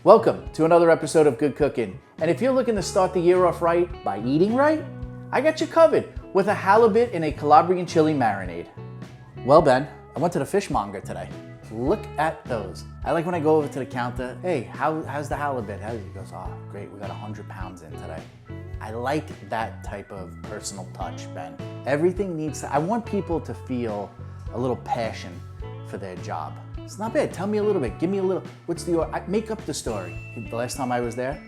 Welcome to another episode of Good Cooking. And if you're looking to start the year off right by eating right, I got you covered with a halibut in a Calabrian Chili Marinade. Well, Ben, I went to the fishmonger today. Look at those. I like when I go over to the counter, hey, how's the halibut? He goes, oh, great, we got 100 pounds in today. I like that type of personal touch, Ben. Everything needs to, I want people to feel a little passion for their job. It's not bad. Tell me a little bit. Give me a little. Make up the story. The last time I was there,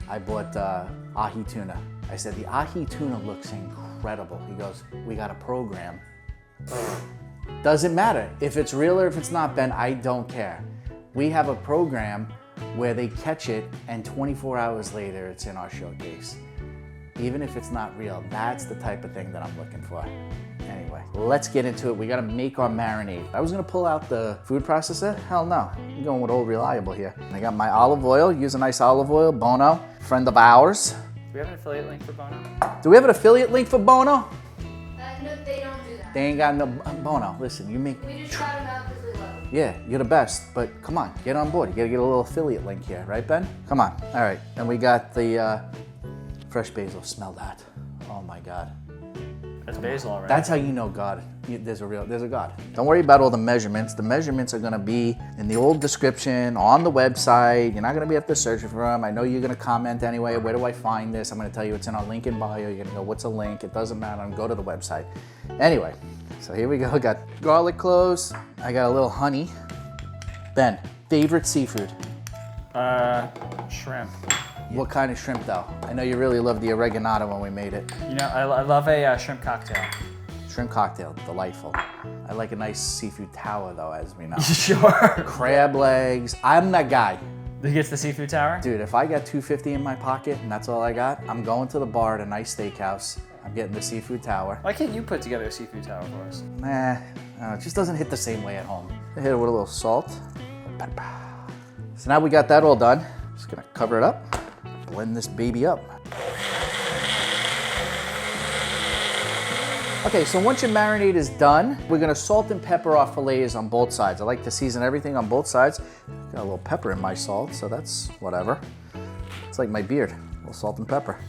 I bought ahi tuna. I said, the ahi tuna looks incredible. He goes, we got a program. Doesn't matter if it's real or if it's not, Ben, I don't care. We have a program where they catch it and 24 hours later it's in our showcase. Even if it's not real, that's the type of thing that I'm looking for. Anyway, let's get into it. We gotta make our marinade. I was gonna pull out the food processor. Hell no, I'm going with Old Reliable here. I got my olive oil, use a nice olive oil, Bono, friend of ours. Do we have an affiliate link for Bono? Do we have an affiliate link for Bono? No, they don't do that. They ain't got no, Bono, listen, you make. We just shout them out because we love them. Yeah, you're the best, but come on, get on board. You gotta get a little affiliate link here, right, Ben? Come on, all right. And we got the fresh basil, smell that. Oh my God. That's basil already. That's how you know God. There's a God. Don't worry about all the measurements. The measurements are gonna be in the old description on the website. You're not gonna be able to search for them. I know you're gonna comment anyway. Where do I find this? I'm gonna tell you it's in our link in bio. You're gonna go, what's a link? It doesn't matter. Go to the website. Anyway, so here we go. I got garlic cloves. I got a little honey. Ben, favorite seafood? Shrimp. What kind of shrimp though? I know you really loved the oregano when we made it. You know, I love a shrimp cocktail. Shrimp cocktail, delightful. I like a nice seafood tower though, as we know. Sure. Crab legs. I'm that guy. Who gets the seafood tower? Dude, if I got $2.50 in my pocket and that's all I got, I'm going to the bar at a nice steakhouse. I'm getting the seafood tower. Why can't you put together a seafood tower for us? Nah, it just doesn't hit the same way at home. I hit it with a little salt. So now we got that all done. Just gonna cover it up. Blend this baby up. Okay, so once your marinade is done, we're gonna salt and pepper our fillets on both sides. I like to season everything on both sides. Got a little pepper in my salt, so that's whatever. It's like my beard, a little salt and pepper.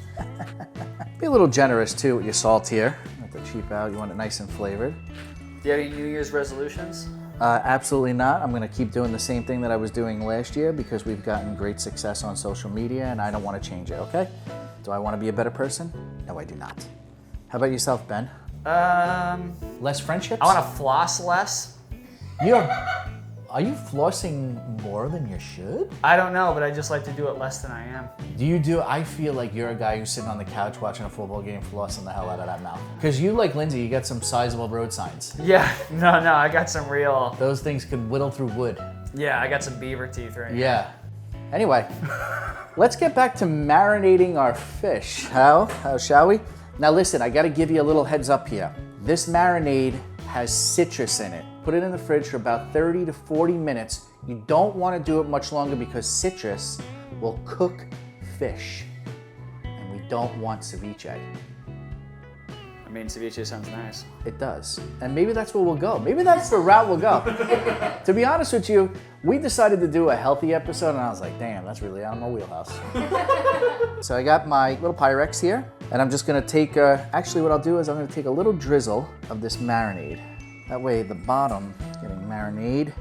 Be a little generous too with your salt here. Not to cheap out, you want it nice and flavored. Do you have any New Year's resolutions? Absolutely not. I'm gonna keep doing the same thing that I was doing last year because we've gotten great success on social media and I don't wanna change it, okay? Do I wanna be a better person? No, I do not. How about yourself, Ben? Less friendships? I want to floss less. Are you flossing more than you should? I don't know, but I just like to do it less than I am. I feel like you're a guy who's sitting on the couch watching a football game flossing the hell out of that mouth. Because you, like Lindsay, you got some sizable road signs. Yeah, no, I got some real... Those things could whittle through wood. Yeah, I got some beaver teeth right here. Yeah. Anyway, let's get back to marinating our fish. How shall we? Now listen, I gotta give you a little heads up here. This marinade has citrus in it. Put it in the fridge for about 30 to 40 minutes. You don't wanna do it much longer because citrus will cook fish. And we don't want ceviche. I mean, ceviche sounds nice. It does. And maybe that's where we'll go. Maybe that's the route we'll go. To be honest with you, we decided to do a healthy episode and I was like, damn, that's really out of my wheelhouse. So I got my little Pyrex here and I'm just gonna take, actually what I'll do is I'm gonna take a little drizzle of this marinade. That way the bottom is getting marinade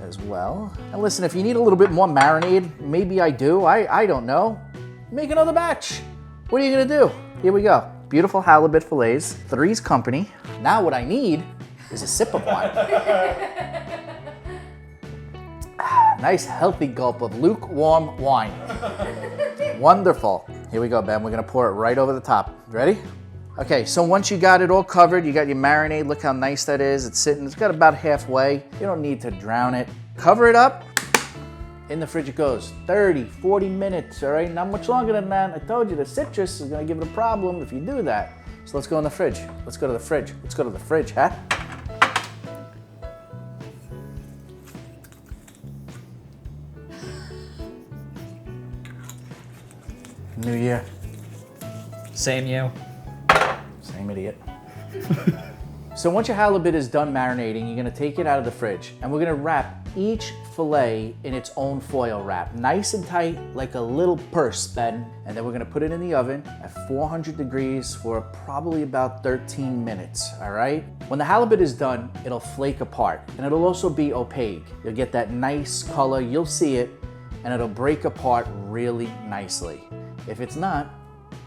as well. And listen, if you need a little bit more marinade, maybe I do, I don't know. Make another batch. What are you gonna do? Here we go. Beautiful halibut fillets, Three's Company. Now what I need is a sip of wine. Nice healthy gulp of lukewarm wine. Wonderful. Here we go, Ben. We're gonna pour it right over the top. Ready? Okay, so once you got it all covered, you got your marinade. Look how nice that is. It's sitting, it's got about halfway. You don't need to drown it. Cover it up. In the fridge it goes. 30, 40 minutes, all right? Not much longer than that. I told you the citrus is gonna give it a problem if you do that. So let's go in the fridge. Let's go to the fridge. Let's go to the fridge, huh? New year. Same you. Same idiot. So once your halibut is done marinating, you're gonna take it out of the fridge and we're gonna wrap each fillet in its own foil wrap, nice and tight, like a little purse, Ben. And then we're gonna put it in the oven at 400 degrees for probably about 13 minutes, all right? When the halibut is done, it'll flake apart, and it'll also be opaque. You'll get that nice color, you'll see it, and it'll break apart really nicely. If it's not,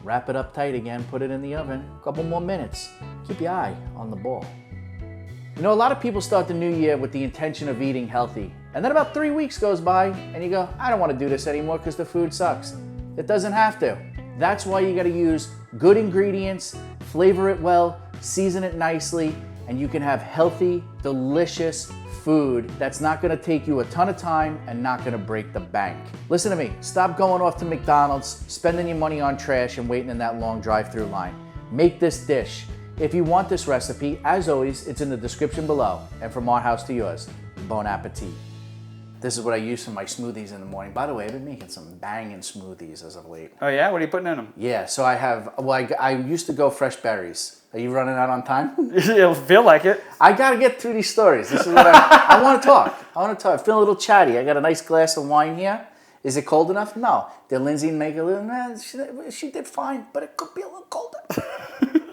wrap it up tight again, put it in the oven, a couple more minutes. Keep your eye on the ball. You know, a lot of people start the new year with the intention of eating healthy. And then about 3 weeks goes by and you go, I don't want to do this anymore because the food sucks. It doesn't have to. That's why you got to use good ingredients, flavor it well, season it nicely, and you can have healthy, delicious food that's not gonna take you a ton of time and not gonna break the bank. Listen to me, stop going off to McDonald's, spending your money on trash and waiting in that long drive-through line. Make this dish. If you want this recipe, as always, it's in the description below. And from our house to yours, bon appetit. This is what I use for my smoothies in the morning. By the way, I've been making some banging smoothies as of late. Oh yeah? What are you putting in them? Yeah, so I have, well, I used to go fresh berries. Are you running out on time? It'll feel like it. I gotta get through these stories. This is what I want to talk. I feel a little chatty. I got a nice glass of wine here. Is it cold enough? No. Did Lindsay make a little, she did fine, but it could be a little colder.